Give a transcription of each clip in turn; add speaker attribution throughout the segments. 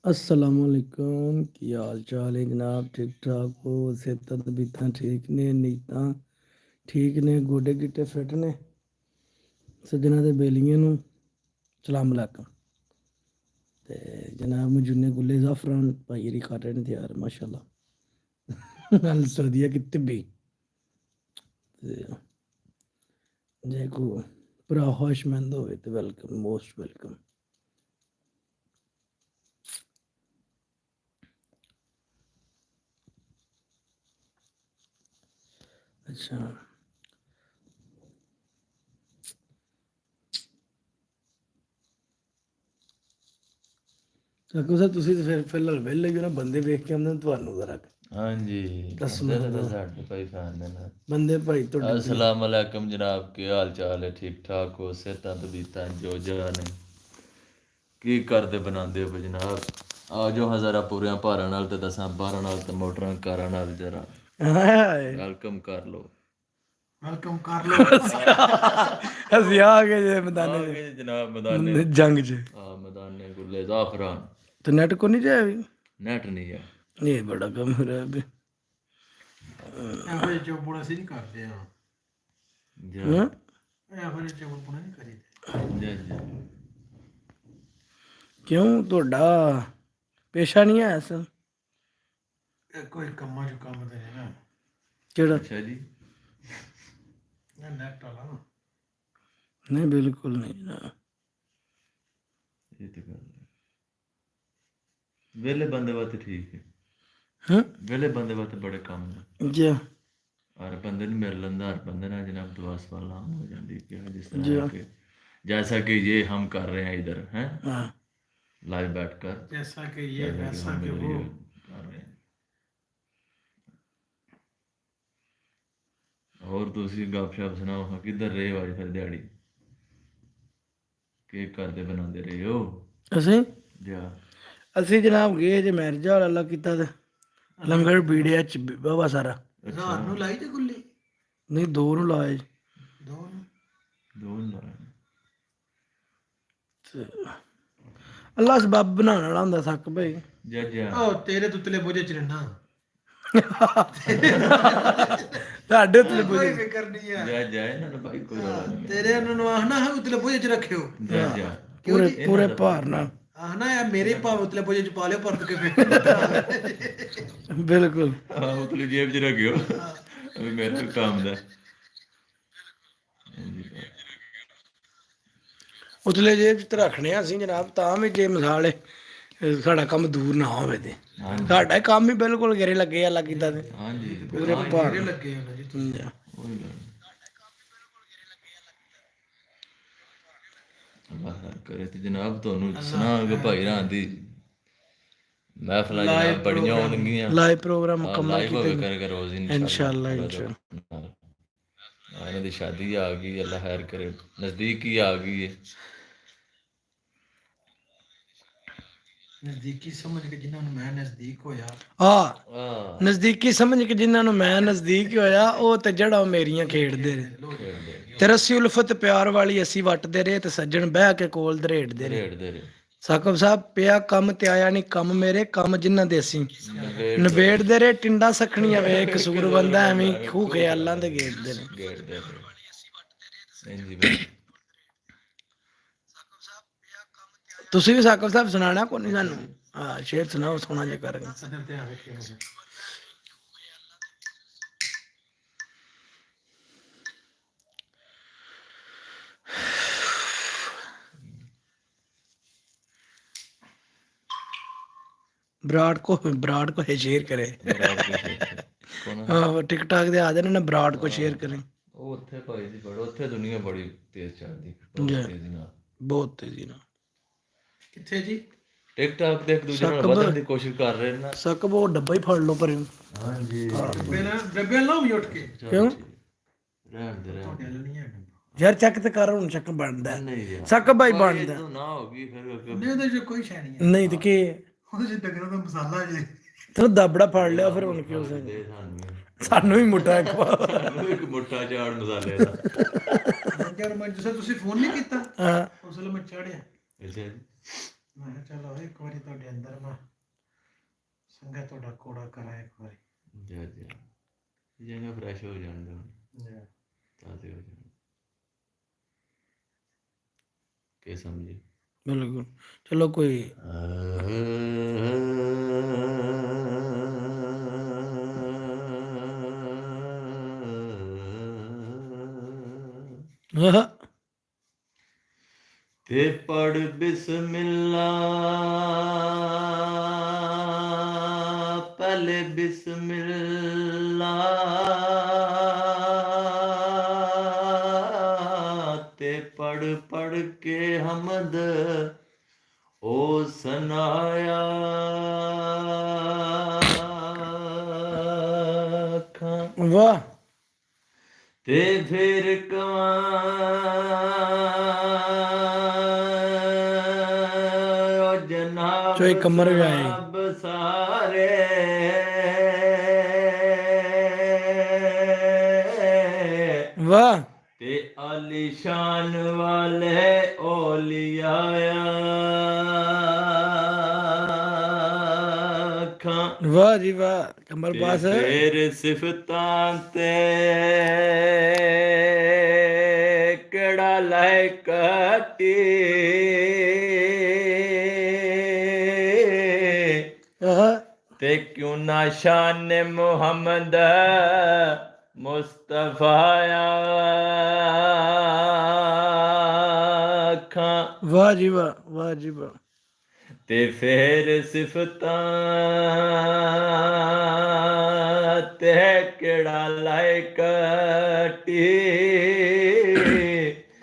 Speaker 1: असलामुअलैकुम की हाल चाल है जनाब। ठीक ठाक हो? सेहत तबीयतां ठीक ने? नीयतां ठीक ने? गोडे गिट्टे फिट ने? सज्जना दे बेलियां नूं सलाम अलैकुम। ते जनाब मजूने गुल्ले ज़ाफरान भाई री कर रहे ने त्यार माशाल्लाह अल सऊदीया की तिब्बी। ते जे कोई भरा ख्वाहिशमंद होवे ते वेलकम, मोस्ट वेलकम। अच्छा ਸਾਕੂ ਸਾਹਿਬ ਤੁਸੀਂ ਤਾਂ ਫਿਰ ਫਿਲਹਾਲ ਵਿਹਲੇ ਹੀ ਹੋ ਨਾ, ਬੰਦੇ ਵੇਖ ਕੇ ਆਉਂਦੇ ਨੇ ਤੁਹਾਨੂੰ ਜ਼ਰਾ
Speaker 2: ਹਾਂਜੀ
Speaker 1: ਦੱਸੋ
Speaker 2: ਬੰਦੇ ਤਾਂ
Speaker 1: ਮੈਨੂੰ।
Speaker 2: ਸਾਡੇ ਭਾਈ ਫੈਨ ਨੇ ਨਾ।
Speaker 1: ਬੰਦੇ ਭਾਈ ਤੁਹਾਡੇ
Speaker 2: अस्सलाम वालेकुम जनाब, ਕੀ ਹਾਲ ਚਾਲ ਹੈ? ਠੀਕ ਠਾਕ ਹੋ? ਸਿਹਤਾਂ ਤਬੀਅਤਾਂ ਜੋ ਜਹਾ ਨੇ? ਕੀ ਕਰਦੇ ਬਣਾਉਂਦੇ ਹੋ ਜਨਾਬ? ਆ ਜਾਓ ਹਾਂ ਜ਼ਰਾ ਪੂਰਿਆਂ ਭਾਰਾਂ ਨਾਲ ਤੇ ਦਸਾਂ ਬਾਰਾਂ ਨਾਲ ਤੇ ਮੋਟਰਾਂ ਕਾਰਾਂ ਨਾਲ ਜਰਾ
Speaker 1: ਹਾਏ
Speaker 2: ਵੈਲਕਮ ਕਰ ਲਓ।
Speaker 3: ਵੈਲਕਮ ਕਰ ਲੋ।
Speaker 1: ਅਸੀਂ ਆ ਗਏ ਜੇ
Speaker 2: ਆ
Speaker 1: ਮੈਦਾਨੇ
Speaker 2: ਗਏ ਜਨਾਬ ਮੈਦਾਨੇ
Speaker 1: ਜੰਗ 'ਚ।
Speaker 2: ਮੈਦਾਨੇ ਗੁੱਲੇ ਜ਼ਾਫਰਾਨ।
Speaker 1: ਤੇ ਨੈਟ ਕੋ ਨਹੀਂ ਜਾਇਆ ਵੀ?
Speaker 2: ਨੈਟ ਨਹੀਂ ਹੈ।
Speaker 1: ਇਹ ਬੜਾ ਕੰਮ ਹੋ ਰਿਹਾ ਵੀ।
Speaker 3: ਇਹੋ ਜਿਹੇ ਚੋਪੜ ਅਸੀਂ ਨਹੀਂ ਕਰਦੇ ਆ।
Speaker 2: ਜਾ
Speaker 3: ਇਹੋ ਜਿਹੇ ਚੋਪੜ ਨਹੀਂ ਕਰੀਦੇ।
Speaker 2: ਜਾ ਜਾ
Speaker 1: ਕਿਉਂ ਤੁਹਾਡਾ ਪੇਸ਼ਾ ਨਹੀਂ ਹੈ ਸਰ?
Speaker 3: ਇਹ ਕੋਈ ਕੰਮਾਂ ਚ ਕੰਮ ਤੇ ਨਹੀਂ ਨਾ।
Speaker 1: ਕਿਹੜਾ?
Speaker 2: ਅੱਛਾ ਜੀ।
Speaker 3: ਇਹ ਨੈਟ ਵਾਲਾ ਨਾ।
Speaker 1: ਨਹੀਂ ਬਿਲਕੁਲ ਨਹੀਂ ਨਾ।
Speaker 2: ਇਹ ਤੇ ਗੱਲ ਹੈ। ਵਿਹਲੇ ਬੰਦੇ ਵਾਸਤੇ ਠੀਕ ਹੈ।
Speaker 1: ਹਾਂ
Speaker 2: ਵਿਹਲੇ ਬੰਦੇ ਵਾਸਤੇ ਬੜੇ ਕੰਮ ਨੇ।
Speaker 1: ਜੀ
Speaker 2: ਹਰ ਬੰਦੇ ਨੂੰ ਮਿਲ ਲੈਂਦਾ, ਹਰ ਬੰਦੇ ਨਾਲ ਜਨਾਬ ਦੁਆ ਸਵਾਲ ਆਮ ਹੋ ਜਾਂਦੀ ਕਿ ਜਿਸ
Speaker 1: जी
Speaker 2: तरह के जैसा कि ये हम कर रहे हैं इधर हैं
Speaker 1: हाँ
Speaker 2: लाइव बैठ कर
Speaker 3: जैसा कि ये
Speaker 2: जैसा कि
Speaker 3: वैसा
Speaker 2: हम
Speaker 3: कि
Speaker 2: इधर
Speaker 3: वो।
Speaker 2: ये कर रहे हैं। और दूसरी गपशप सुनाओ, हाँ किधर रहे हो आज फिर दिहाड़ी? केक करते बनाते रहे हो?
Speaker 1: ਅਸੀਂ
Speaker 2: जा
Speaker 1: ਅਸੀਂ ਜਨਾਬ ਗਏ ਜੇ ਮੈਰਿਜ ਵਾਲਾ ਕੀਤਾ ਤੇ ਲੰਗਰ ਬੀੜਿਆ ਚ ਬਾਬਾ ਸਾਰਾ।
Speaker 3: ਰਾਤ ਨੂੰ ਲਾਈ ਤੇ ਗੁੱਲੀ
Speaker 1: ਨਹੀਂ ਦੋ ਨੂੰ ਲਾਏ
Speaker 3: ਦੋ ਨੂੰ।
Speaker 2: दो लाए।
Speaker 1: ਅੱਲਾ ਸਬੱਬ ਬਣਾਉਣ ਵਾਲਾ ਹੁੰਦਾ ਸੱਕ ਭਾਈ।
Speaker 2: जा जा
Speaker 3: ਉਹ ਤੇਰੇ ਤੁਤਲੇ ਬੋਝੇ ਚ ਰਹਿਣਾ।
Speaker 1: ਤੁਹਾਡੇ ਉੱਤੇ
Speaker 3: ਕੋਈ ਫਿਕਰ ਨਹੀਂ ਆ।
Speaker 2: जा जा इन्होंने भाई कोई रोला नहीं।
Speaker 3: ਤੇਰੇ ਉਹਨਾਂ ਨੂੰ ਆਹਨਾ ਹੈ ਉਤਲੇ ਬੋਝੇ ਚ ਰੱਖਿਓ।
Speaker 2: जा जा
Speaker 1: ਪੂਰੇ ਪੂਰੇ ਭਾਰ ਨਾਲ।
Speaker 3: ਆਹਨਾ ਯਾ ਮੇਰੇ ਭਾਵੇਂ ਉਤਲੇ ਬੋਝੇ ਚ ਪਾ ਲਿਓ ਪਰਤ ਕੇ ਫੇਰ।
Speaker 1: ਬਿਲਕੁਲ
Speaker 2: हाँ उतली जेब च रखियो अभी मेरा भी काम दा।
Speaker 1: ਉਤਲੇ ਜੇਬ 'ਚ ਤਾਂ ਰੱਖਣੇ ਆ ਅਸੀਂ ਜਨਾਬ, ਤਾਂ ਵੀ ਜੇ ਮਿਸਾਲ ਸਾਡਾ ਕੰਮ ਦੂਰ ਨਾ ਹੋਵੇ ਤੇ
Speaker 2: हाँ
Speaker 1: ਸਾਡਾ ਕੰਮ ਹੀ ਬਿਲਕੁਲ ਘੇਰੇ ਲੱਗੇ ਆ ਕੀਤਾ ਤੇ
Speaker 2: हाँ जी
Speaker 1: ਪੂਰੇ
Speaker 2: हाँ
Speaker 1: ਭਾਰ
Speaker 3: ਮੇਰੇ ਲੱਗੇ ਹੋਣੇ ਜੀ ਤੁਸੀਂ।
Speaker 1: ਨਾਲ।
Speaker 2: कोई गल नहीं। अल्लाह खैर करे ते जनाब ਤੁਹਾਨੂੰ ਸੁਣਾਂਗੇ ਭਾਈ ਰਾਂ ਦੀ ਮਹਿਫਲਾਂ ਜਨਾਬ ਬੜੀਆਂ ਹੋਣਗੀਆਂ।
Speaker 1: ਲਾਈਵ ਪ੍ਰੋਗਰਾਮ ਮੁਕੰਮਲ
Speaker 2: ਲਾਈਵ ਹੋਵੇ
Speaker 1: ਕੀਤੇ
Speaker 2: ਕਰੇਗਾ ਰੋਜ਼
Speaker 1: ਇਨਸ਼ਾਅੱਲਾ
Speaker 2: ਇਹਨਾਂ ਦੀ ਸ਼ਾਦੀ ਆ ਗਈ, ਅੱਲਾਹ ਖੈਰ ਕਰੇ, ਨਜ਼ਦੀਕ ਹੀ ਆ ਗਈ ਹੈ।
Speaker 3: ਨਜ਼ਦੀਕੀ ਸਮਝ ਕੇ ਜਿਨ੍ਹਾਂ ਨੂੰ ਮੈਂ ਨਜ਼ਦੀਕ ਹੋਇਆ।
Speaker 1: ਆ ਨਜ਼ਦੀਕੀ ਸਮਝ ਕੇ ਜਿਨ੍ਹਾਂ ਨੂੰ ਮੈਂ ਨਜ਼ਦੀਕ ਹੋਇਆ, ਉਹ ਤੇ ਜੜਾ ਮੇਰੀਆਂ ਖੇਡਦੇ ਰਹੇ ਤੇ ਰੱਸੀ ਉਲਫਤ ਪਿਆਰ ਵਾਲੀ ਅਸੀਂ ਵੱਟਦੇ ਰਹੇ ਤੇ ਸੱਜਣ ਬਹਿ ਕੇ ਕੋਲ ਦਰੇੜਦੇ ਰਹੇ।
Speaker 2: ਢੇੜਦੇ ਰਹੇ
Speaker 1: ਸਾਕਬ ਸਾਹਿਬ ਪਿਆ ਕੰਮ ਤੇ ਆਇਆ ਨਹੀਂ ਕੰਮ ਮੇਰੇ, ਕੰਮ ਜਿਨ੍ਹਾਂ ਦੇ ਅਸੀਂ ਨਵੇੜਦੇ ਰਹੇ। ਟਿੰਡਾ ਸਖਣੀਆਂ ਵੇਖ ਕਸੂਰ ਬੰਦਾ ਐਵੇਂ ਖੂਹ ਖਿਆਲਾਂ ਦੇ ਗੇੜਦੇ ਨੇ।
Speaker 2: ਢੇੜਦੇ ਰਹੇ ਇੰਜੀ ਬਈ।
Speaker 1: ਤੁਸੀਂ ਵੀ ਸਾਕਬ ਸਾਹਿਬ ਸੁਣਾਣਾ ਕੋਈ ਨਹੀਂ ਸਾਨੂੰ? ਹਾਂ ਸ਼ੇਰ ਸੁਣਾਓ, ਸੋਹਣਾ ਜਿਹਾ ਕਰਾਂਗੇ।
Speaker 3: ਅਸਲ ਤੇ ਆਵੇ ਕਿ
Speaker 1: ਬਰਾੜ को शेयर करे। हाँ टिकटॉक दे आदे ने बराड़ को शेयर करें।
Speaker 2: ਉਹ ਉੱਥੇ ਭਾਈ ਜੀ ਬੜਾ, ਉੱਥੇ ਦੁਨੀਆ ਬੜੀ ਤੇਜ਼ ਚੱਲਦੀ, ਬਹੁਤ ਤੇਜ਼ੀ ਨਾਲ,
Speaker 1: ਬਹੁਤ ਤੇਜ਼ੀ ਨਾਲ।
Speaker 3: ਕਿੱਥੇ ਜੀ?
Speaker 2: ਟਿਕਟਾਕ ਤੇ ਇੱਕ ਦੂਜੇ ਨਾਲ ਵਧਣ ਦੀ ਕੋਸ਼ਿਸ਼ ਕਰ ਰਹੇ ਨੇ ਨਾ।
Speaker 1: ਸਕਬ ਉਹ ਡੱਬਾ ਹੀ ਫੜ ਲਓ ਪਰ
Speaker 2: ਹਾਂਜੀ
Speaker 3: ਡੱਬੇ ਨਾ ਵੀ ਉੱਠ ਕੇ
Speaker 1: ਕਿਉਂ
Speaker 2: ਰਹਿਣ ਦੇ ਰਹਿਣ
Speaker 3: ਤੁਹਾਡੇ ਵੱਲ ਨਹੀਂ ਹੈ ਡੱਬਾ।
Speaker 1: ਯਾਰ ਚੱਕ ਤੇ ਕਰ, ਹੁਣ ਚੱਕ ਬਣਦਾ
Speaker 2: ਨਹੀਂ ਯਾਰ
Speaker 1: ਸਕਬ ਭਾਈ ਬਣਦਾ
Speaker 2: ਇਹ ਨਾ ਹੋ ਗਈ ਫਿਰ
Speaker 3: ਨਹੀਂ ਉਹਦੇ ਚ ਕੋਈ ਸ਼ੈ ਨਹੀਂ ਹੈ।
Speaker 1: ਨਹੀਂ ਤੇ ਕੀ
Speaker 3: ਉਹਦੇ ਚ ਡੰਗਰਾਂ ਦਾ ਮਸਾਲਾ ਜੇ।
Speaker 1: ਤੂੰ ਦਾਬੜਾ ਫੜ ਲਿਆ ਫਿਰ ਹੁਣ ਕਿਉਂ ਸਹੀ
Speaker 2: ਦੇ ਸਾਨੂੰ
Speaker 1: ਸਾਨੂੰ ਵੀ ਮੁੱਠਾ ਇੱਕ
Speaker 2: ਸਾਨੂੰ ਇੱਕ ਮੋਟਾ ਚਾੜ ਮਸਾਲੇ ਦਾ।
Speaker 3: ਯਾਰ ਮੈਂ ਜਿਸ ਤੁਸੀਂ ਫੋਨ ਨਹੀਂ ਕੀਤਾ
Speaker 1: ਹਾਂ
Speaker 3: ਉਸ ਵੇਲੇ ਮੈਂ ਚੜਿਆ।
Speaker 2: ਅੱਛਾ ਜੀ
Speaker 4: ਮੈਂ ਕਿਹਾ ਚਲੋ ਇੱਕ ਵਾਰੀ ਤੁਹਾਡੇ ਅੰਦਰ ਮੈਂ ਸੰਗਾ ਤੁਹਾਡਾ ਕੋੜਾ ਕਰਾਂ ਇੱਕ ਵਾਰੀ।
Speaker 2: ਜਾ ਜਿਵੇਂ ਫਰੈਸ਼ ਹੋ ਜਾਂਦੇ ਹੁਣ ਤਾਜ਼ੇ ਹੋ ਜਾਣ ਕੀ ਸਮਝੇ।
Speaker 1: ਬਿਲਕੁਲ ਚਲੋ ਕੋਈ ਆਹ,
Speaker 2: ਤੇ ਪੜ ਬਿਸਮਿਲ੍ਲਾ ਪਹਿਲੇ ਬਿਸਮਿਲ੍ਲਾ ਤੇ ਪੜ ਕੇ ਹਮਦ ਓ ਸਨਾਇਆ ਖਾਂ
Speaker 1: ਵਾਹ
Speaker 2: ਤੇ ਫਿਰ ਜਨਾਬ
Speaker 1: ਚੋਈ ਕਮਰ ਵੀ ਆਏ।
Speaker 2: ਸਭ ਸਾਰੇ
Speaker 1: ਵਾਹ
Speaker 2: ਤੇ ਆਲੀਸ਼ਾਨ ਵਾਲੇ ਓਲਿਆਇਆ ਖਾਂ
Speaker 1: ਵਾਹ ਜੀ ਵਾਹ ਕਮਰ
Speaker 2: ਤੇ
Speaker 1: ਪਾਸ
Speaker 2: ਫਿਰ ਸਿਫਤਾਂ ਤੇ ਕਿਹੜਾ ਲੈ ਕੱਟੀ
Speaker 1: ਆਹ
Speaker 2: ਤੇ ਕਿਉਂ ਨਾ ਸ਼ਾਨ ਮੁਹੰਮਦ ਮੁਸਤਫਾਇਆ ਖਾਂ
Speaker 1: ਵਾਹ ਜੀ ਵਾਹ ਵਾਹ ਜੀ ਵਾਹ
Speaker 2: ਤੇ ਫਿਰ ਸਿਫਤਾਂ ਤੇ ਕਿਹੜਾ ਲਾਇਕ ਟੀ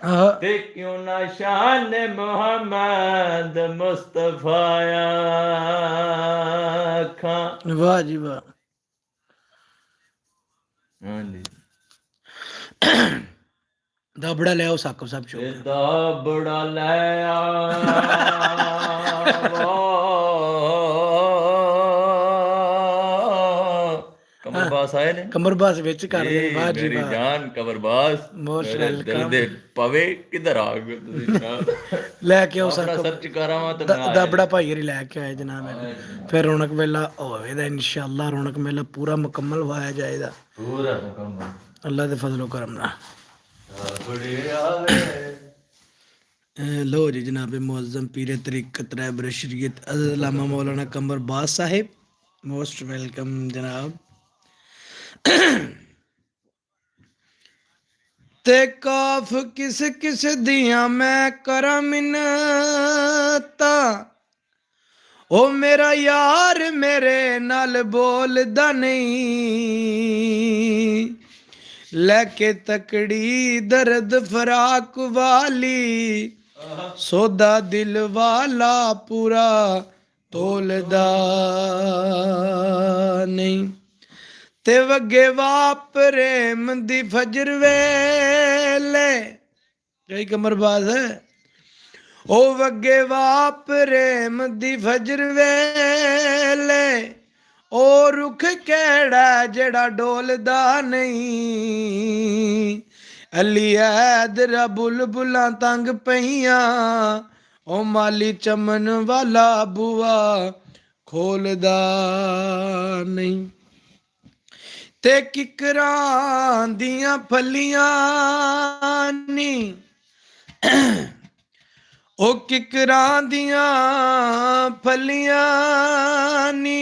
Speaker 1: ਆਹ
Speaker 2: ਤੇ ਕਿਉਂ ਨਾ ਸ਼ਾਨ ਮੁਹੰਮਦ ਮੁਸਤਫਾਇਆ ਖਾਂ
Speaker 1: ਵਾਹ ਜੀ ਵਾਹ
Speaker 2: ਹਾਂਜੀ
Speaker 1: ਦਾਬੜਾ ਲੈ ਆਓ ਸਾਕਬ ਸਾਹਿਬ ਚੋਂ
Speaker 2: ਇਹਦਾ ਬੜਾ ਲੈ ਕਮਰਬਾਸ ਆਏ ਨੇ
Speaker 1: ਕਮਰ ਬਾਸ ਵਿੱਚ ਕਰ ਦੇ ਵਾਹ ਜੀ
Speaker 2: ਮੇਰੀ
Speaker 1: ਵਾਹ
Speaker 2: ਜਾਨ ਕਮਰਬਾਸ
Speaker 1: Most
Speaker 2: ਮੇਰੇ ਦਿਲ
Speaker 1: welcome।
Speaker 2: ਦੇ ਪਵੇ ਕਿਧਰ ਆ ਗਏ ਤੁਸੀਂ ਜਨਾਬ
Speaker 1: ਲੈ ਕੇ ਆਓ
Speaker 2: ਆਪਣਾ
Speaker 1: ਸਾਕਬ
Speaker 2: ਸਰਚ ਕਰਾਵਾਂ ਤੇ ਮੈਂ
Speaker 1: ਦਾਬੜਾ ਭਾਈ ਹਰੀ ਲੈ ਕੇ ਆਏ ਜਨਾਬ ਫਿਰ ਰੌਣਕ ਮੇਲਾ ਹੋਵੇਗਾ ਇਨਸ਼ਾਅੱਲਾ ਰੌਣਕ ਮੇਲਾ ਪੂਰਾ ਮੁਕੰਮਲ ਹੋਇਆ ਜਾਏਗਾ
Speaker 2: ਪੂਰਾ ਮੁਕੰਮਲ
Speaker 1: ਅੱਲਾ ਦੇ ਫਜ਼ਲ ਕਰਮ ਨਾਲ
Speaker 2: ਬੜੇ ਆਵੇ
Speaker 1: लो जी जनाब मुअज़्ज़म पीर तरीक़त रहबर शरीयत अल्लामा मौलाना कमर बास साहिब मोस्ट वेलकम जनाब ते काफ किस किस दियां मैं करा मिन्नता ओ मेरा यार मेरे नाल बोलदा नहीं लेके तकड़ी दर्द फराक वाली सौदा दिल वाला पूरा तोलदा नहीं ते वगे वापरेम दी फजर वेले जय कमरबाज है ओ वगे वापरेम दी फजर वेले ओ रुख केड़ा जेड़ा डोलदा नहीं अली हैदरा बुलबुलां तंग पईयां ओ माली चमन वाला बुआ खोलदा नहीं ते किकरां दियां फलियां नी ओ किकरां दियां फलियां नी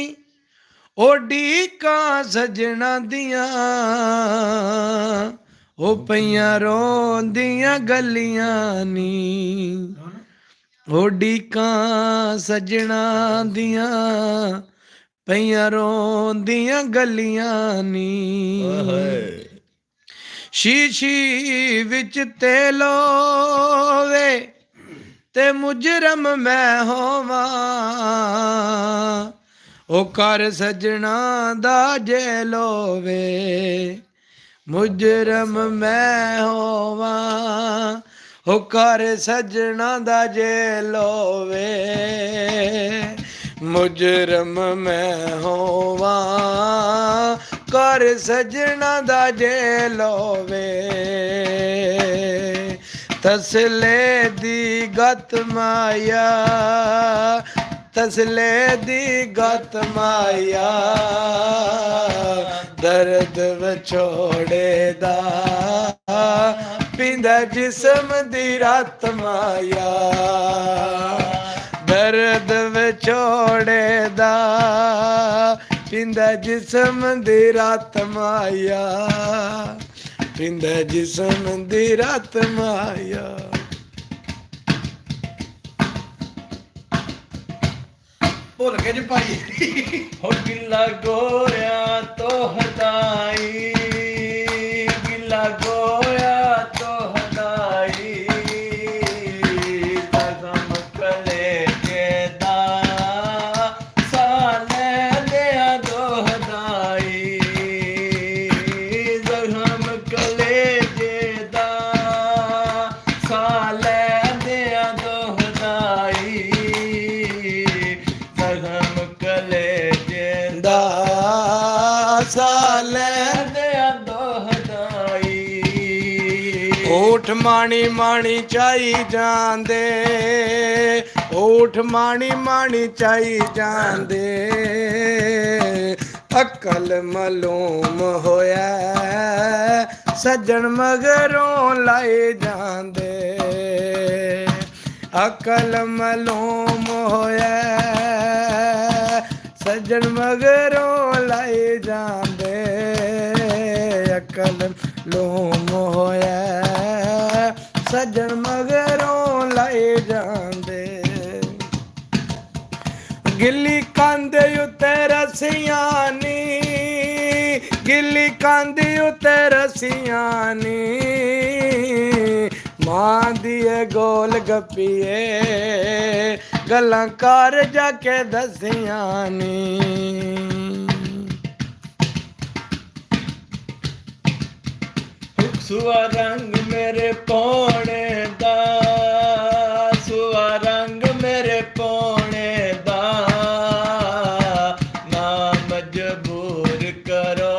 Speaker 1: ओ ढीकां सजना दियां ओ पईयां रोंदियां गलियां नी ओ ढीकां सजना दियां पईयां रोंदियां गलियां नी शीशी विच तेल होवे ते मुजरम मैं होवां ओ कर सजना दा जेल होवे मुजरम मैं होवां ओ कर सजना दा जेल होवे मुजरम मैं होवां कर सजना दा जेल होवे ਤਸਲੇ ਦੀ ਗਤ ਮਾਇਆ, ਤਸਲੇ ਦੀ ਗਤ ਮਾਇਆ, ਦਰਦ ਵਿਛੋੜੇ ਦਾ ਪਿੰਦਾ ਜਿਸਮ ਦੀ ਰਾਤ ਮਾਇਆ, ਦਰਦ ਵਿਛੋੜੇ ਦਾ ਪਿੰਦਾ ਜਿਸਮ ਦੀ ਰਾਤ ਮਾਇਆ, ਪਿੰਦਾ ਜਿਸਮ ਦੀ ਰਾਤ ਮਾਇਆ।
Speaker 3: ਭੁੱਲ ਗਏ ਜੀ ਭਾਈ।
Speaker 2: ਹੋ ਗਿੱਲਾ ਗੋਰਿਆਂ ਤੋਂ ਹਟਾਈ, ਗਿੱਲਾ ਗੋਰਿਆਂ ਤੋਂ ਹਟਾਈ, ਜ਼ਖਮ ਕਲੇਜੇ ਦਾ ਸਾਲੇ ਦਿਆਂ ਦੋਹਦਾਈ, ਜ਼ਖਮ ਕਲੇਜੇ ਦਾ ਸਾਲੇ ਦਿਆਂ ਦੋਹਦਾਈ, ਜ਼ਖਮ ਕਲੇਜੇ
Speaker 1: ਦਾ ਸਾਲੇ
Speaker 2: ਦਿਆਂ ਦੋਹਦਾਈ।
Speaker 1: ਓਠ ਮਾਣੀ ਮਾਣੀ ਚਾਈ ਜਾਂਦੇ, ਓਠ ਮਾਣੀ ਮਾਣੀ ਚਾਈ ਜਾਂਦੇ, ਅਕਲ ਮਲੂਮ ਹੋਇਆ ਸੱਜਣ ਮਗਰੋਂ ਲਾਏ ਜਾਂਦੇ, ਅਕਲ ਮਲੂਮ ਹੋਇਆ ਸੱਜਣ ਮਗਰੋਂ ਲਾਏ ਜਾਂਦੇ, ਅਕਲ ਮਲੂਮ ਹੋਇਆ ਸੱਜਣ ਮਗਰੋਂ ਲਾਏ ਜਾਂਦੇ। ਗਿੱਲੀ ਕੰਧ ਉੱਤੇ ਰਸੀਆਂ ਨੀ, ਗਿੱਲੀ ਕੰਧ ਉੱਤੇ ਰਸੀਆਂ ਨੀ, ਮਾਂ ਦੀਏ ਗੋਲ ਗੱਪੀਏ ਗੱਲਾਂ ਕਰ ਜਾ ਕੇ ਦਸੀਆਂ ਨੀ।
Speaker 2: ਸੁਆ ਰੰਗ ਮੇਰੇ ਪੌਣੇ ਦਾ, ਸੁਆ ਰੰਗ ਮੇਰੇ ਪੌਣੇ ਦਾ, ਨਾ ਮਜਬੂਰ ਕਰੋ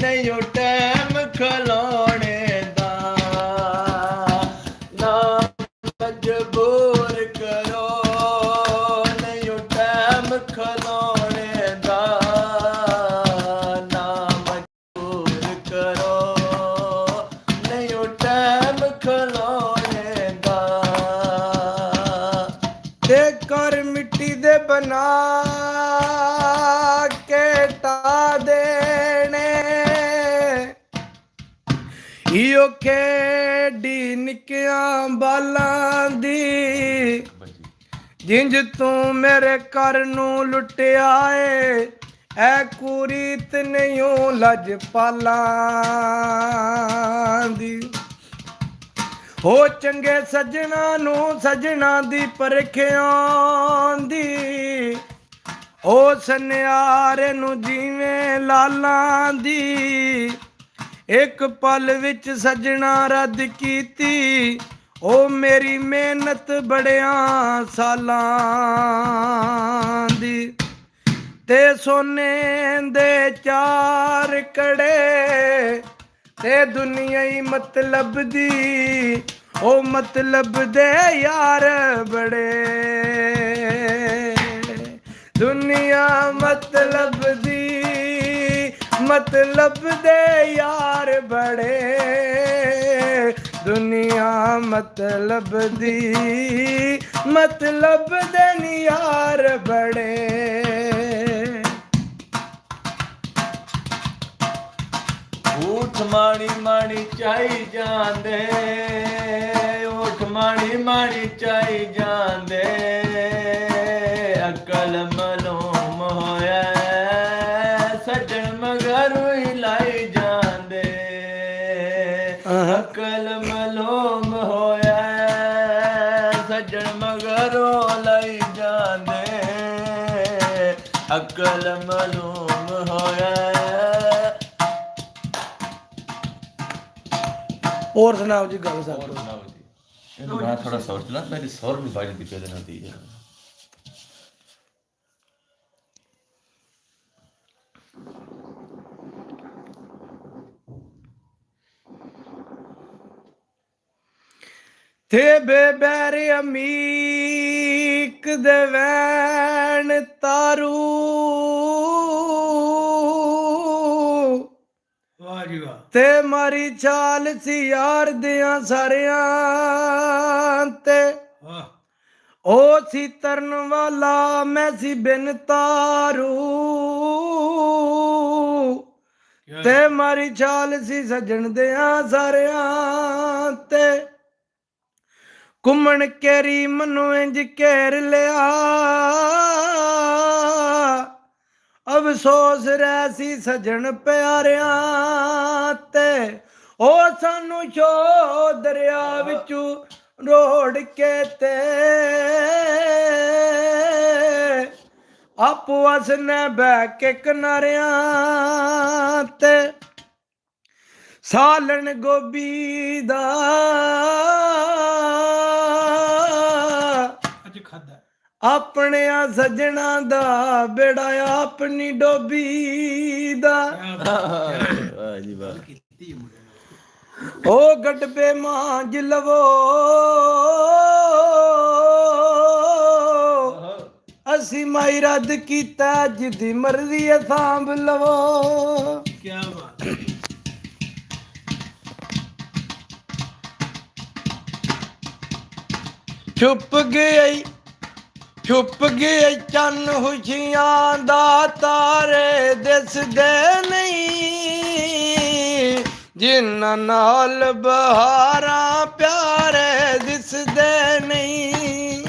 Speaker 2: ਨਹੀਂ ਟੈਮ ਖਲੋਣੇ ਦਾ, ਨਾ ਮਜਬੂਰ ਕਰੋ ਨਹੀਂ ਟੈਮ ਖਲੋਣੇ ਦਾ, ਨਾ ਮਜਬੂਰ ਕਰੋ ਨਹੀਂ ਟੈਮ ਖਲੋਣੇ ਦਾ।
Speaker 1: ਤੇ ਕਰ ਮਿੱਟੀ ਦੇ ਬਣਾ ਕੇ ਟਾ ਦੇਣੇ, ਇਓ ਖੇਡੀ ਨਿੱਕਿਆਂ ਬਾਲਾਂ ਦੀ, ਜਿੰਜ ਤੂੰ ਮੇਰੇ ਘਰ ਨੂੰ ਲੁੱਟਿਆ ਏ ਐ ਕੁਰੀਤ ਨਹੀਂ ਲੱਜ ਪਾਲਾਂ ਦੀ। ਹੋ ਚੰਗੇ ਸੱਜਣਾ ਨੂੰ ਸੱਜਣਾ ਦੀ ਪਰਖਿਆਂ ਦੀ, ਉਹ ਸੁਨਿਆਰੇ ਨੂੰ ਜਿਵੇਂ ਲਾਲਾਂ ਦੀ, ਇੱਕ ਪਲ ਵਿੱਚ ਸੱਜਣਾ ਰੱਦ ਕੀਤੀ ਉਹ ਮੇਰੀ ਮਿਹਨਤ ਬੜਿਆਂ ਸਾਲਾਂ ਦੀ। ਤੇ ਸੋਨੇ ਦੇ ਚਾਰ ਕੜੇ ਤੇ ਦੁਨੀਆ ਹੀ ਮਤਲਬ ਦੀ, ਉਹ ਮਤਲਬ ਦੇ ਯਾਰ ਬੜੇ, ਦੁਨੀਆ ਮਤਲਬ ਦੀ, ਮਤਲਬ ਦੇ ਯਾਰ ਬੜੇ, ਦੁਨੀਆ ਮਤਲਬ ਦੀ, ਮਤਲਬ ਦੇ ਯਾਰ ਬੜੇ।
Speaker 2: ਊਠ ਮਾਣੀ ਮਾਣੀ ਚਾਈ ਜਾਂਦੇ, ਊਠ ਮਾਣੀ ਮਾਣੀ ਚਾਈ ਜਾਂਦੇ, ਅਕਲ ਮਲੂਮ ਹੋਇਆ ਸੱਜਣ ਮਗਰੋਂ ਹੀ ਲਾਈ ਜਾਂਦੇ, ਅਕਲ ਮਲੂਮ ਹੋਇਆ ਸੱਜਣ ਮਗਰੋਂ ਲਾਈ ਜਾਂਦੇ, ਅਕਲ ਮਲੂਮ ਹੋਇਆ।
Speaker 1: ਹੋਰ ਸੁਣਾਓ ਜੀ ਗੱਲ ਸਾਹਿਬ।
Speaker 2: ਹੋਰ ਸੁਣਾਓ ਜੀ। ਇਹਨੂੰ ਮੈਂ ਥੋੜਾ ਸੋਚ ਲਾ, ਮੇਰੀ ਸੌਰ ਵੀ ਵੱਜਦੀ ਪਈ ਇਹਦੇ ਨਾਲ ਦੀ ਯਾਰ।
Speaker 1: ਥੇ ਬੇਬੈਰ ਅਮੀਕ ਦੇ ਵੈਣ ਤਾਰੂ
Speaker 3: ਵਾਹ ਜੀ ਵਾਹ
Speaker 1: ਤੇ ਮਾਰੀ ਚਾਲ ਸੀ ਯਾਰ ਦਿਆਂ ਸਾਰਿਆਂ ਤੇ
Speaker 3: ਵਾਹ
Speaker 1: ਉਹ ਸੀ ਤਰਨ ਵਾਲਾ ਮੈਂ ਸੀ ਬਿਨ ਤਾਰੂ ਤੇ ਮਾਰੀ ਚਾਲ ਸੀ ਸਜਣ ਦਿਆਂ ਸਾਰਿਆਂ ਤੇ ਘੁੰਮਣ ਕੇਰੀ ਮਨੂੰ ਇੰਜ ਘੇਰ ਲਿਆ ਅਫਸੋਸ ਰਹਿ ਸੀ ਸਜਣ ਪਿਆਰਿਆਂ ਤੇ ਉਹ ਸਾਨੂੰ ਛੋ ਦਰਿਆ ਵਿੱਚੋਂ ਰੋੜ ਕੇ ਤੇ ਆਪੋ ਅਸਨੇ ਬਹਿ ਕੇ ਕਿਨਾਰਿਆਂ ਤੇ ਸਾਲਣ ਗੋਭੀ ਦਾ
Speaker 3: ਅੱਜ ਖਾਦਾ
Speaker 1: ਆਪਣਿਆਂ ਸੱਜਣਾ ਦਾ ਬੇੜਾ ਆਪਣੀ ਡੋਬੀ ਦਾ
Speaker 2: ਵਾਹ ਜੀ ਵਾਹ
Speaker 3: ਕੀਤੀ ਮੁੰਡੇ ਨੇ
Speaker 1: ਉਹ ਗੱਡਬੇ ਮਾਂਜ ਲਵੋ ਅਸੀਂ ਮਾਈ ਰੱਦ ਕੀਤਾ ਜਿੱਦੀ ਮਰਜ਼ੀ ਹੈ ਸਾਂਭ ਲਵੋ
Speaker 3: ਕੀ ਬਾਤ
Speaker 1: ਛੁੱਪ ਗਏ ਚੰਨ ਖੁਸ਼ੀਆਂ ਦਾ ਤਾਰੇ ਦਿਸਦੇ ਨਹੀਂ ਜਿਨ੍ਹਾਂ ਨਾਲ ਬਹਾਰਾਂ ਪਿਆਰੇ ਦਿਸਦੇ ਨਹੀਂ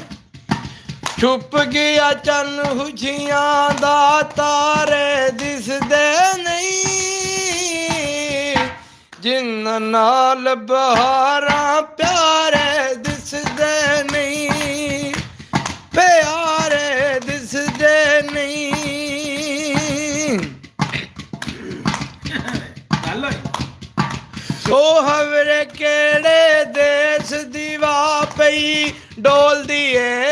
Speaker 1: ਛੁੱਪ ਗਿਆ ਚੰਨ ਖੁਸ਼ੀਆਂ ਦਾ ਤਾਰੇ ਦਿਸਦੇ ਨਹੀਂ ਜਿਨ੍ਹਾਂ ਨਾਲ ਬਹਾਰਾਂ ਪਿਆਰੇ ਦਿਸਦੇ ਨਹੀਂ ਪਿਆਰੇ ਦਿਸਦੇ ਨਹੀਂ
Speaker 3: ਗੱਲ ਹੋਈ
Speaker 1: ਉਹ ਹਵਰੇ ਕਿਹੜੇ ਦੇਸ ਦੀ ਵਾ ਪਈ ਡੋਲਦੀ ਏ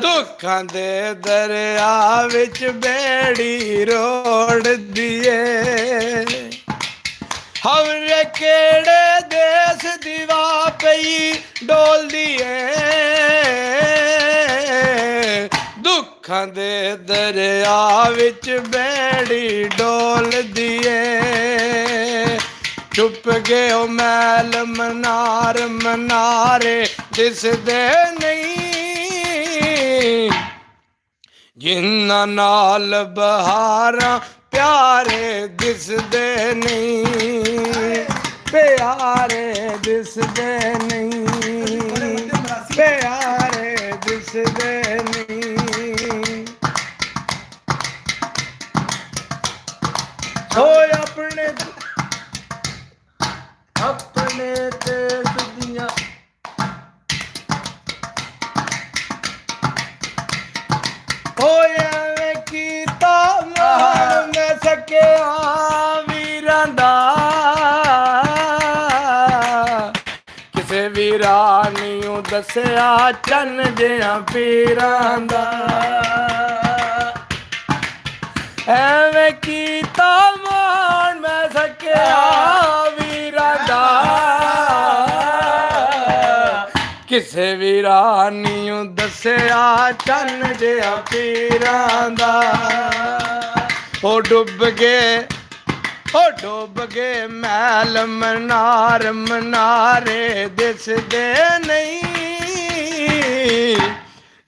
Speaker 1: ਦੁੱਖਾਂ ਦੇ ਦਰਿਆ ਵਿੱਚ ਬੇੜੀ ਰੋੜਦੀ ਏ ਹਵਰੇ ਕਿਹੜੇ ਦੇਸ ਦੀ ਵਾ ਪਈ ਡੋਲਦੀ ਏ ਦੁੱਖਾਂ ਦੇ ਦਰਿਆ ਵਿੱਚ ਬੇੜੀ ਡੋਲਦੀ ਏ ਚੁੱਪ ਗਏ ਉਹ ਮੈਲ ਮਨਾਰੇ ਦਿਸਦੇ ਨਹੀਂ ਜਿਨ੍ਹਾਂ ਨਾਲ ਬਹਾਰਾਂ ਪਿਆਰੇ ਦਿਸਦੇ ਨਹੀਂ ਪਿਆਰੇ ਦਿਸਦੇ ਨਹੀਂ ਪਿਆਰੇ ਦਿਸਦੇ ਨਹੀਂ ਓਏ ਆਪਣੇ ਦੇਸ ਦੀਆਂ ਓਏ ਐਵੇਂ ਕੀਤਾ ਮਾਣ ਮੈਂ ਸਕਿਆ ਵੀਰਾਂ ਦਾ ਕਿਸੇ ਵੀਰਾਂ ਨੂੰ ਦੱਸਿਆ ਚੰਨ ਜਿਹਾ ਪੀਰਾਂ ਦਾ ਐਵੇਂ ਕੀਤਾ ਮਾਣ ਮੈਂ ਸਕਿਆ ਵੀਰਾਂ ਦਾ ਕਿਸੇ ਵੀਰਾਂ ਨੂੰ ਦੱਸਿਆ ਚੰਨ ਜਿਹਾ ਪੀਰਾਂ ਦਾ ਉਹ ਡੁੱਬ ਗਏ ਮੈਲ ਮਨਾਰੇ ਦਿਸਦੇ ਨਹੀਂ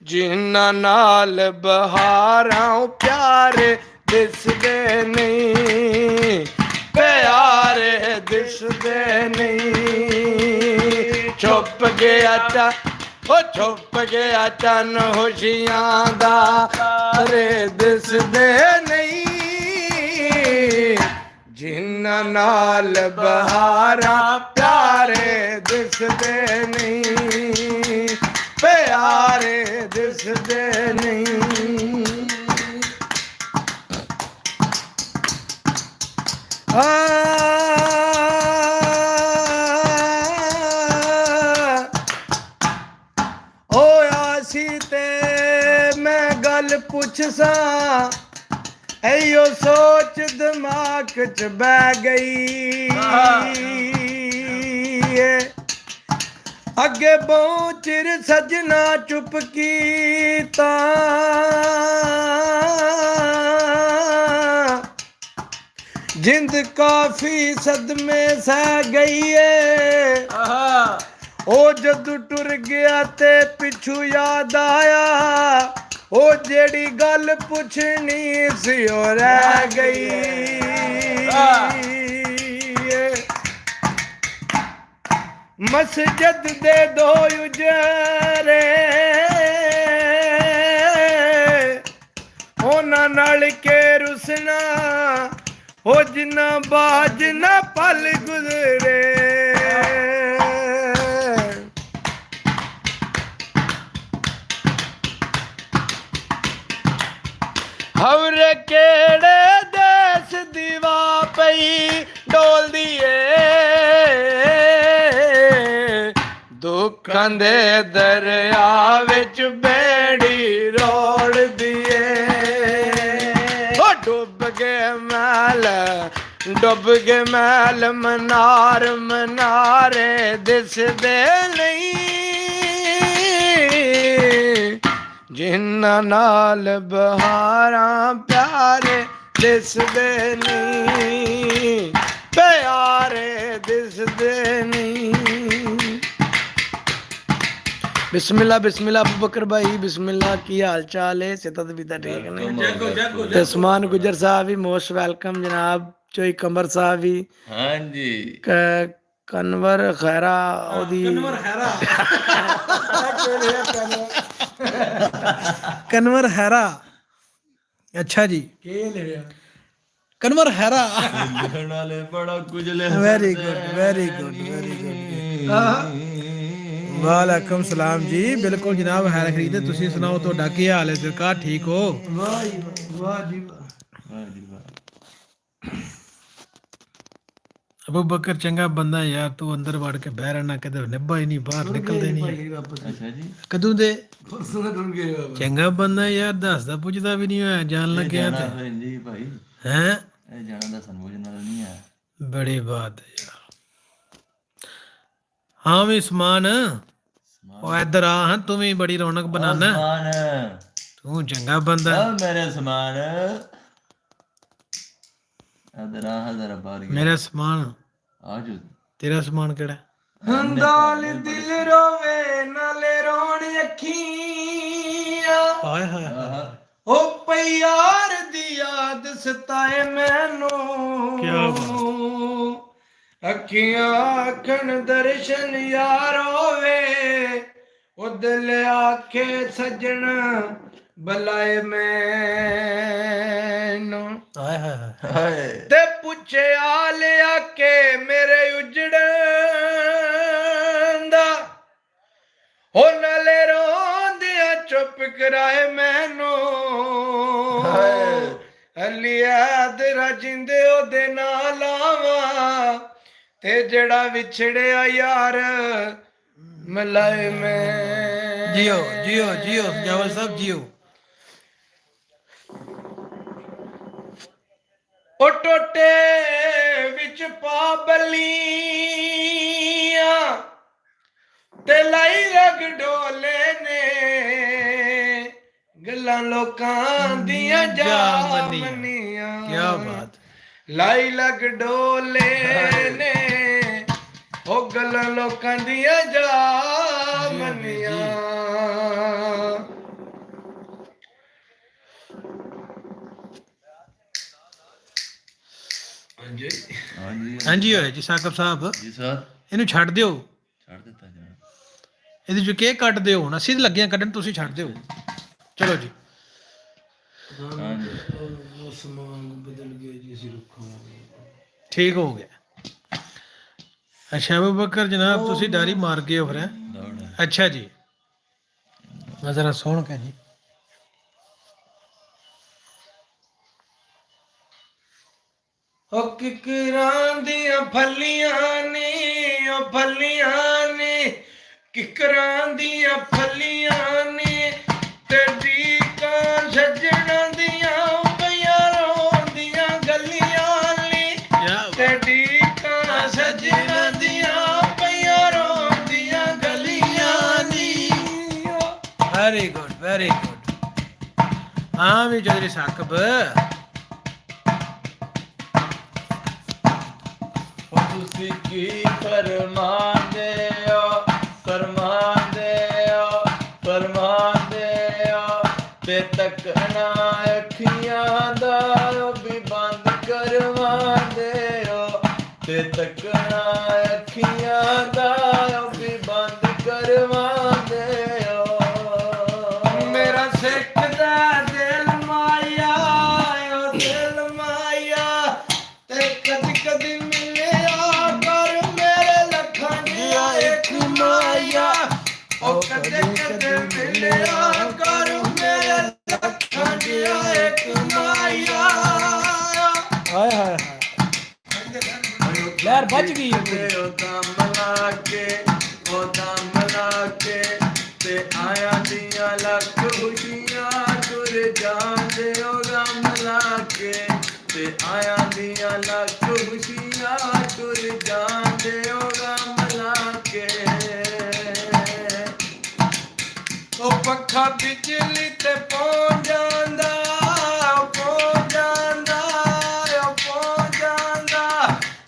Speaker 1: ਜਿਨ੍ਹਾਂ ਨਾਲ ਬਹਾਰਾਂ ਪਿਆਰੇ ਦਿਸਦੇ ਨਹੀਂ ਪਿਆਰੇ ਦਿਸਦੇ ਨਹੀਂ ਛੁੱਪ ਗਿਆ ਚੰਨ ਖੁਸ਼ੀਆਂ ਦਾ ਤਾਰੇ ਦਿਸਦੇ ਨਹੀਂ ਜਿਨ੍ਹਾਂ ਨਾਲ ਬਹਾਰਾਂ ਪਿਆਰੇ ਦਿਸਦੇ ਨਹੀਂ ਪਿਆਰੇ ਦਿਸਦੇ ਨਹੀਂ ਹੋਇਆ ਸੀ ਤੇ ਮੈਂ ਗੱਲ ਪੁੱਛਸਾਂ ਐਯੋ ਸੋਚ ਦਿਮਾਗ 'ਚ ਬਹਿ ਗਈ ਗਈਏ ਅੱਗੇ ਬਹੁਤ ਚਿਰ ਸਜਣਾ ਚੁੱਪ ਕੀਤਾ ਜਿੰਦ ਕਾਫੀ ਸਦਮੇ ਸਹਿ ਗਈ ਏ ਉਹ ਜਦੋਂ ਟੁਰ ਗਿਆ ਤੇ ਪਿੱਛੂ ਯਾਦ ਆਇਆ ਉਹ ਜਿਹੜੀ ਗੱਲ ਪੁੱਛਣੀ ਸੀ ਉਹ ਰਹਿ ਗਈ ਏ। ਮਸਜਿਦ ਦੇ ਦੋ ਉਜਰੇ ਉਹਨਾਂ ਨਾਲ ਕੇ ਰੁਸਨਾ ਉਹ ਜਿੰਨਾ ਬਾਜ ਨਾ ਪਲ ਗੁਜ਼ਰੇ ਹਵਰ ਕਿਹੜੇ ਦੇਸ ਦੀਵਾ ਪਈ ਡੋਲਦੀ ਏ ਦੁੱਖਾਂ ਦੇ ਦਰਿਆ ਵਿੱਚ ਬੇੜੀ ਰੋੜਦੀ ਏ ਡੁੱਬ ਗਏ ਮੈਲ ਮਨਾਰੇ ਦਿਸਦੇ ਨਹੀਂ ਜਿਨ੍ਹਾਂ ਨਾਲ ਬਹਾਰਾਂ ਪਿਆਰੇ ਦਿਸਦੇ ਨਹੀਂ ਪਿਆਰੇ ਦਿਸਦੇ ਨਹੀਂ ਬਿਸਮਿल्लाह बिस्मिल्लाह अबू बकर भाई बिस्मिल्लाह की हाल चाल है सेहत भी ठीक ने ते उस्मान गुजर साहब भी मोस्ट वेलकम जनाब चोई कमर साहब भी
Speaker 2: हाँ जी
Speaker 1: कनवर खैरा ओदी कनवर हैरा अच्छा जी कनवर हैरा
Speaker 2: लिखण वाले बड़ा कुछ ले
Speaker 1: very good very good very good वालेकुम सलाम जी बिल्कुल जनाब हैर खरीदे तुसी सुनाओ ਤੁਹਾਡਾ ਕੀ ਹਾਲ ਹੈ ਸਰਕਾਰ ਠੀਕ ਹੋ ਵਾਹ ਜੀ ਵਾਹ ਜੀ
Speaker 2: वाह जी वाह
Speaker 1: ਅਬੂ ਬਕਰ ਚੰਗਾ ਬੰਦਾ ਯਾਰ ਤੂੰ ਅੰਦਰ ਵੜ ਕੇ ਬਹਿ ਰਹਿਣਾ ਕਦੇ ਨਿਭਾ ਹੀ ਨਹੀਂ ਬਾਹਰ ਨਿਕਲਦੇ ਨਹੀਂ
Speaker 2: अच्छा जी
Speaker 1: ਕਦੋਂ ਦੇ
Speaker 3: ਪਰਸੋਂ ਦਾ ਟੁਰ ਗਏ ਬਾਬਾ
Speaker 1: ਚੰਗਾ ਬੰਦਾ ਯਾਰ ਦੱਸਦਾ ਪੁੱਛਦਾ ਵੀ ਨਹੀਂ ਹੋਇਆ ਜਾਣ ਲੱਗਿਆ ਤੇ
Speaker 2: जाना है जी भाई
Speaker 1: ਹੈ
Speaker 2: ਇਹ ਜਾਣਾ ਦਾ ਸੰਬੋਧਨ ਨਾਲ ਨਹੀਂ ਹੈ
Speaker 1: ਬੜੀ ਬਾਤ ਹੈ ਯਾਰ ਹਾਂ ਵੀ ਸਮਾਨ ਉਹ ਇੱਧਰ ਆ ਹਾਂ ਤੂੰ ਵੀ ਬੜੀ ਰੌਣਕ ਬਣਾਣਾ
Speaker 2: ਸਮਾਨ
Speaker 1: ਤੂੰ ਚੰਗਾ ਬੰਦਾ
Speaker 2: ਆ ਮੇਰੇ ਸਮਾਨ ਅਦਰ ਆ ਹਜ਼ਾਰ ਬਾਰ
Speaker 1: ਮੇਰਾ ਸਮਾਨ
Speaker 2: ਆਜੋ
Speaker 1: ਤੇਰਾ ਸਮਾਨ ਕਿਹੜਾ ਹੰਦਾਲ ਦਿਲ ਰੋਵੇ ਨਾਲੇ ਰੋਣ ਅੱਖੀਆਂ ਹਾਏ ਹਾਏ ਉਹ ਪਈ ਯਾਰ ਦੀ ਯਾਦ ਸਤਾਏ ਮੈਨੂੰ ਕੀ ਬਾਤ ਅੱਖੀਆਂ ਆਖਣ ਦਰਸ਼ਨ ਯਾਰ ਹੋਵੇ ਉਹ ਦਿਲ ਆਖੇ ਸੱਜਣ ਬੁਲਾਏ ਮੈਨੂੰ ਹਾਏ ਹਾਏ
Speaker 2: ਹਾਏ
Speaker 1: ਤੇ ਪੁੱਛਿਆ ਲਿਆ ਕੇ ਮੇਰੇ ਉਜੜਨ ਦਾ ਉਹ ਨਾਲੇ ਰੋਂਦਿਆਂ ਚੁੱਪ ਕਰਾਏ ਮੈਨੂੰ ਅਲੀਆਦ ਰਜਿੰਦੇ ਉਹਦੇ ਨਾਲ ਆਵਾਂ ਤੇ ਜਿਹੜਾ ਵਿਛੜਿਆ ਯਾਰ ਮਿਲਾਏ ਮੈਂ ਜੀਓ ਜੀਓ ਜੀਓ ਜਵਲ ਸਾਹਿਬ ਜੀਓ ਉਹ ਟੋਟੇ ਵਿੱਚ ਪਾ ਬਲੀਆਂ ਤੇ ਲਾਈ ਰਗ ਡੋਲੇ ਨੇ ਗੱਲਾਂ ਲੋਕਾਂ ਦੀਆਂ ਜਾ ਮੰਨੀਆਂ ਕੀ ਬਾਤ ਲਾਈ ਲਗ ਡੋਲੇ ਨੇ ਉਹ ਗੱਲਾਂ ਲੋਕਾਂ ਦੀਆਂ ਜਾ ਮੰਨੀਆਂ ਹਾਂਜੀ
Speaker 2: ਹਾਂਜੀ
Speaker 1: ਹਾਂਜੀ ਹੋਇਆ ਜੀ ਸਾਕਬ ਸਾਹਿਬ
Speaker 2: ਜੀ ਸਰ
Speaker 1: ਇਹਨੂੰ ਛੱਡ ਦਿਓ
Speaker 2: ਛੱਡ ਦਿੱਤਾ ਜਨਾਬ
Speaker 1: ਇਹਦੇ ਚ ਕੇਕ ਕੱਟ ਦਿਓ ਹੁਣ ਅਸੀਂ ਲੱਗਿਆ ਕੱਢਣ ਤੁਸੀਂ ਛੱਡ ਦਿਓ ਚਲੋ ਜੀ
Speaker 2: ਹਾਂਜੀ
Speaker 3: ਸਮਾਨ ਬਦਲ ਗਿਆ ਜੀ ਅਸੀਂ ਰੁੱਖਾਂਗੇ
Speaker 1: ਠੀਕ ਹੋ ਗਿਆ ਅੱਛਾ ਅਬੂ ਬਕਰ ਜਨਾਬ ਤੁਸੀਂ ਡਾਰੀ ਮਾਰ ਗਏ ਹੋ ਫਿਰ ਹੈਂ?
Speaker 2: ਦੌੜ
Speaker 1: ਅੱਛਾ ਜੀ ਮੈਂ ਜ਼ਰਾ ਸੁਣ ਕੇ ਜੀ ਉਹ ਕਿਕਰਾਂ ਦੀਆਂ ਫਲੀਆਂ ਨੇ ਉਹ ਫਲੀਆਂ ਨੇ ਕਿਕਰਾਂ ਦੀਆਂ ਫਲੀਆਂ ਨੇ ਤੇ ਡੀਕਾਂ ਸੱਜਣਾਂ ਦੀਆਂ ਪਈਆਂ ਰੋਂਦੀਆਂ ਗਲੀਆਂ ਨੇ ਤੇ ਡੀਕਾਂ ਸੱਜਣਾਂ ਦੀਆਂ ਪਈਆਂ
Speaker 4: ਵੈਰੀ ਗੁੱਡ ਵੈਰੀ ਗੁੱਡ ਹਾਂ ਵੀ ਚੌਧਰੀ ਸਾਕਬ
Speaker 2: ਤੁਸੀਂ ਕੀ ਫਰਮਾਉਂਦੇ ਹੋ ਤੇ ਤੱਕਣਾ ਅੱਖੀਆਂ ਦਾ ਵੀ ਬੰਦ ਕਰਵਾਉਂਦੇ ਹੋ ਤੇ ਤੱਕਣਾ ਅੱਖੀਆਂ ਦਾ ਵੀ ਬੰਦ ਕਰਵਾਉਂਦੇ ਹੋ
Speaker 4: ਮੇਰਾ ਸਿੱਖ ਦਾ ਦਿਲ ਮਾਇਆ ਓ ਦਿਲ ਮਾਇਆ ਤੇ ਕਦੀ ਕਦੀ ਮਿਲਿਆ ਕਰ ਮੇਰੇ ਲੱਖਾਂ ਦੀਆਂ ਇੱਕ ਮਾਇਆ ਓ ਕਦੇ ਕਦੇ ਮਿਲਿਆ ਕਰ ਮੇਰੇ ਲੱਖਾਂ ਦੀਆਂ ਇੱਕ ਮਾਇਆ ਹਾਏ ਹਾਏ ਯਾਰ ਬਚ ਗਈ
Speaker 2: ਉਹ ਦਮ ਲਾ ਕੇ ਤੇ ਆਇਆ ਦੀਆਂ ਲੱਖ ਖੁਸ਼ੀਆਂ ਤੁਰ ਜਾਂਦੇ ਹੋ ਗਮ ਲਾ ਕੇ ਤੇ ਆਇਆ ਦੀਆਂ ਲੱਖ ਖੁਸ਼ੀਆਂ ਤੁਰ ਜਾਂਦੇ ਹੋ ਗਮ ਲਾ ਕੇ
Speaker 4: ਉਹ ਪੱਖਾ ਬਿਜਲੀ ਤੇ ਪਹੁੰਚ ਜਾਂਦਾ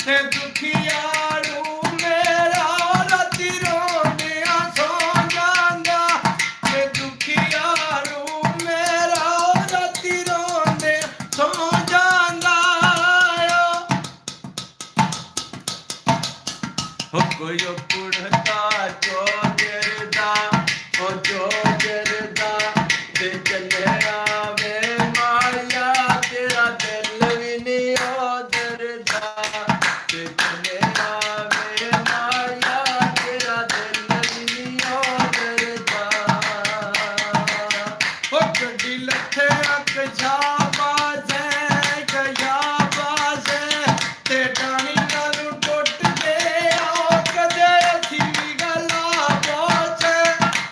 Speaker 4: ਤੇ ਦੁਖੀਆਰੂ ਮੇਰਾ ਰਾਤੀ ਰੋਂਦਿਆਂ ਸੌ ਜਾਂਦਾ ਤੇ ਦੁਖੀਆਰੂ ਮੇਰਾ ਰਾਤੀ ਰੋਂਦਿਆਂ ਸੌ ਜਾਂਦਾ
Speaker 2: ਹੋ ਕੋਈ ਕੁੜਤਾ ਜੋ ਗਿਰਦਾ ਤੇ ਚੱਲਿਆ ਵੇ ਮਾਇਆ ਤੇਰਾ ਦਿਲ ਵੀ ਨਹੀਂ ਉਧਰਦਾ ਤੇ ਚੱਲਿਆ ਵੇ ਮਾਇਆ ਤੇਰਾ ਦਿਲ ਵੀ ਨਹੀਂ ਉਧਰਦਾ
Speaker 4: ਉਹ ਗੱਡੀ ਲੱਥੇ ਅੱਖ ਛਾਪਾਸੇ ਤੇ ਟਾਣੀ ਨਾਲ ਟੁੱਟ ਗਏ ਉਹ ਕਦੇ ਅਸੀਂ ਵੀ ਗੱਲਾਂ ਪਹੁੰਚੇ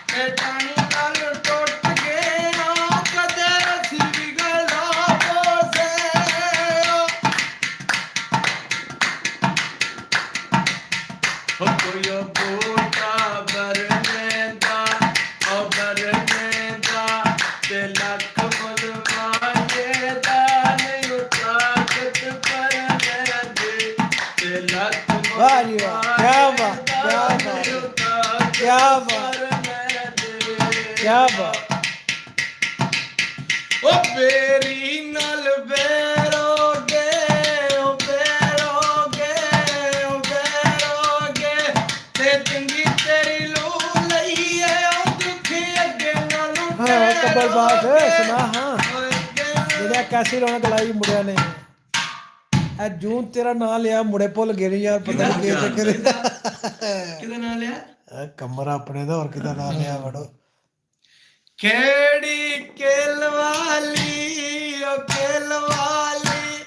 Speaker 4: ਤੇ ਟਾਣੀ ਨਾਲ ਟੁੱਟ ਗਏ ਉਹ ਕਦੇ ਅਸੀਂ ਵੀ ਗੱਲਾਂ ਪਹੁੰਚੇ
Speaker 2: ਹੋ ਕੋਈ ਬੂਟਾ ਬਰਨੇ ਦਾ ਤੇ ਲੱਖ ਮੁਲਵਾਏ ਦਾ ਨਹੀਂ ਤਾਕਤ ਪਰਨੇ ਦੇ ਤੇ ਲੱਖ
Speaker 4: ਵਾਹ ਜੀ ਵਾਹ, ਕਿਆ ਬਾਤ, ਕਿਆ ਬਾਤ, ਕਿਆ ਬਾਤ, ਕਿਆ ਬਾਤ ਉਹ ਬੇਰੀ ਨਾਲ ਬੇਰੋਗੇ ਉਹ ਬੇਰੋਗੇ ਤੇ ਚੰਗੀ ਤੇਰੀ ਲੂ ਲਈਏ ਉਹ ਦੁਖੀ ਅੱਗੇ ਨਾਲ ਹਾਂ ਕਬਰ ਬਾਤ ਸੁਣਾ ਹਾਂ ਜਿਹੜਾ ਕਾਸੀ ਰੌਣਕ ਲਾਈ ਮੁੰਡਿਆਂ ਨੇ ਐ ਜੂਨ ਤੇਰਾ ਨਾਂ ਲਿਆ ਮੁੰਡੇ ਭੁੱਲ ਗਏ ਨੀ ਯਾਰ ਪਤਾ ਨਹੀਂ ਕੀ ਚੱਕਰ
Speaker 3: ਕਿਹਦਾ ਨਾਂ ਲਿਆ
Speaker 4: ਕਮਰਾ ਆਪਣੇ ਦਾ ਹੋਰ ਕਿਦਾ ਨਾਂ ਲਿਆ ਵੜੋ ਖੇੜੀ ਕੇਲ ਵਾਲੀ ਓ ਕੇਲ ਵਾਲੀ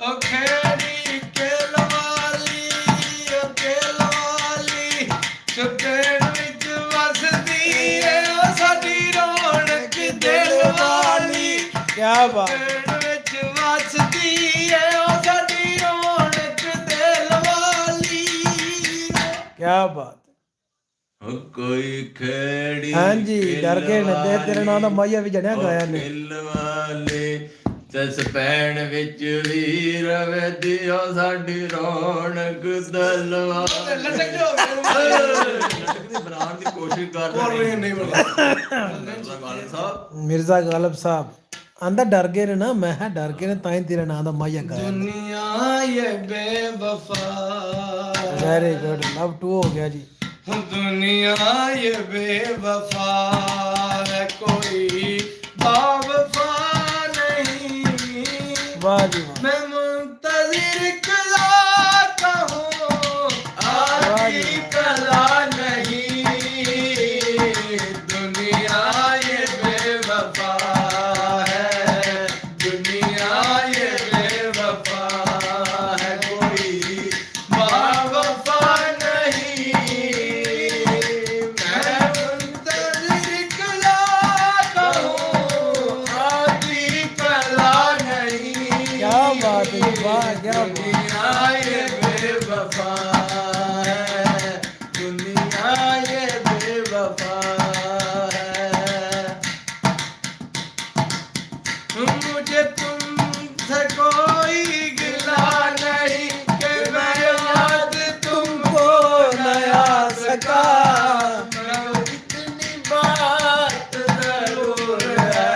Speaker 4: ਓ ਖੇੜੀ ਕੇਲ ਵਾਲੀ ਓ ਕੇਲ ਵਾਲੀ ਸੁਪੇੜ ਵਿੱਚ ਵਸਦੀ ਏ ਓ ਸਾਡੀ ਰੌਣਕ ਦਿਲ ਵਾਲੀ ਕੀ ਬਾਤ ਸੁਪੇੜ ਵਿੱਚ ਵਸਦੀ ਏ ਓ ਸਾਡੀ ਰੌਣਕ ਦਿਲ ਵਾਲੀ ਕੀ ਬਾਤ
Speaker 2: ਹੋ ਕੋਈ ਖੇੜੀ
Speaker 4: ਹਾਂਜੀ ਡਰ ਕੇ ਨੱਦੇ ਤੇਰੇ ਨਾਂ ਦਾ ਮਾਇਆ ਵੀ ਜਣਿਆ ਗਾਇਆ ਨੇ
Speaker 2: ਕਿਲ ਵਾਲੇ ਜਸ ਪੈਣ ਵਿੱਚ ਵੀ ਰਵੇ ਦਿਓ ਸਾਡੀ ਰੌਣਕ ਦਲਵਾ
Speaker 3: ਲਟਕ ਜਾਓ
Speaker 2: ਬਣਾਉਣ ਦੀ ਕੋਸ਼ਿਸ਼ ਕਰ
Speaker 3: ਹੋਰ
Speaker 2: ਰਹੇ
Speaker 3: ਨਹੀਂ ਬੋਲਦਾ
Speaker 2: ਸਾਹਿਬ
Speaker 4: ਮਿਰਜ਼ਾ ਗਾਲਬ ਸਾਹਿਬ ਆਂਦਾ ਡਰ ਗਏ ਨੇ ਨਾ ਮੈਂ ਡਰ ਗਏ ਨੇ ਤਾਂ ਹੀ ਤੇਰੇ ਨਾਂ ਦਾ ਮਾਇਆ ਗਾਇਆ
Speaker 3: ਦੁਨੀਆ ਇਹ ਬੇਵਫਾ
Speaker 4: ਵੈਰੀ ਗੁੱਡ ਲਵ 2 ਹੋ ਗਿਆ ਜੀ
Speaker 3: दुनिया ये बेवफा है कोई बावफा नहीं
Speaker 4: वाह जी वाह
Speaker 3: मैं मुंतजिर कला का हूँ आखिरी कला नहीं दुनिया ये बेवफा है दुनिया ये बेवफा है कोई बावफा
Speaker 4: वाह क्या
Speaker 2: दुनिया ये बेवफा है दुनिया ये बेवफा है
Speaker 4: सका
Speaker 2: इतनी बात जरूर है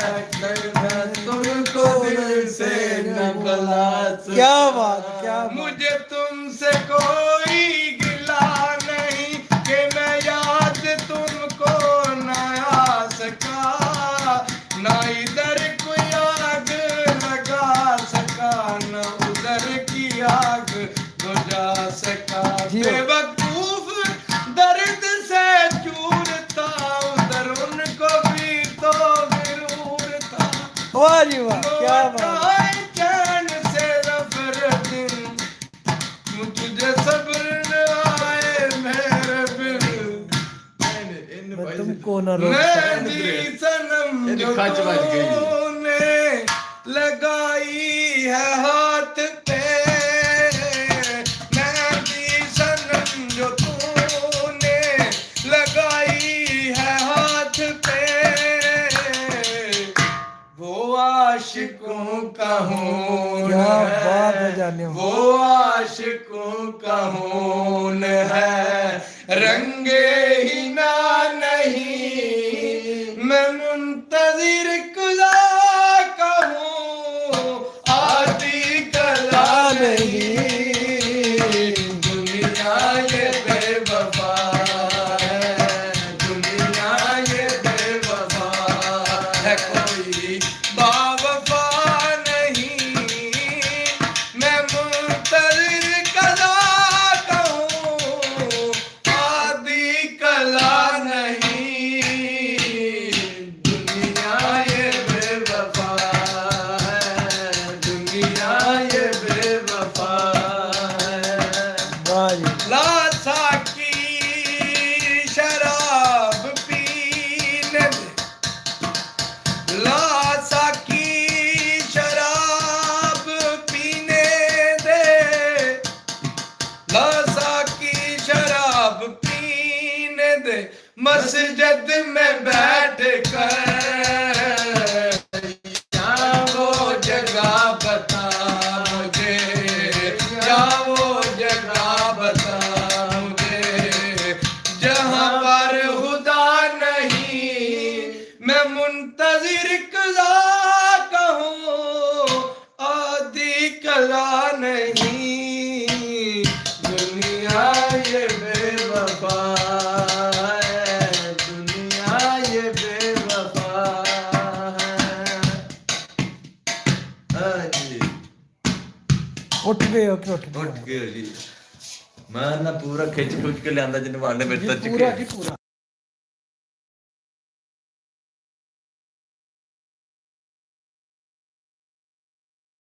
Speaker 2: मैं तुमको दिल से न भुला सकता।
Speaker 4: क्या बात क्या बात।
Speaker 3: मुझे तुमसे कोई गिला नहीं कि मैं याद तुमको न आ सका, ना इधर कोई आग लगा सका, न उधर की आग बुझा सका।
Speaker 4: जी।
Speaker 3: बेवकूफ दर्द से चूर था, उधर उनको भी तो गुरूर था।
Speaker 4: वाह जी वाह क्या बात।
Speaker 3: चैन से रबर दिन तुझे सब्र न आए मेरे बिन,
Speaker 4: मैं तुमको न रोक
Speaker 3: मेरी सनम
Speaker 2: ये
Speaker 3: जो
Speaker 2: खच बज गई।
Speaker 3: तूने लगाई है हाथ पे, मेरी सनम जो तूने लगाई है हाथ पे, वो आशिकों का खून
Speaker 4: क्या बात है
Speaker 3: है,
Speaker 4: जाने
Speaker 3: वो आशिकों का खून है, रंगे ही ना नहीं मैं मुंतजिर कला का हूँ, आदि कला नहीं। दुनिया ये बेवफा है, दुनिया ये बेवफा है, कोई बावफा नहीं मैं मुंतजिर कला का हूँ, आदि कला नहीं। दुनिया ये बेवफा है, दुनिया ये बेवफा है।
Speaker 4: वाह जी।
Speaker 3: लाशा की शराब पीने दे, लाशा की शराब पीने दे, लाशा की शराब पीने दे, मस्जिद में बैठ कर या वो जगह बता मुझे, या वो जगह बता मुझे जहाँ पर खुदा नहीं मैं मुंतजिर कला का हूँ, आदि कला नहीं। दुनिया ये बेवफा है, दुनिया ये बेवफा है। हाँ जी,
Speaker 4: ਉੱਠ ਗਏ ਹੋ ਕਿ ਉੱਠ ਗਏ
Speaker 2: ਉੱਠ ਗਏ ਜੀ। ਮੈਂ ਨਾ ਪੂਰਾ ਖਿੱਚ ਖੁੱਚ ਕੇ ਲਿਆਂਦਾ ਜਿੰਨੇ ਵਾਂਡੇ ਵਿੱਚ
Speaker 4: ਜੀ,
Speaker 2: ਤੱਕ
Speaker 4: ਪੂਰਾ ਕੀ ਪੂਰਾ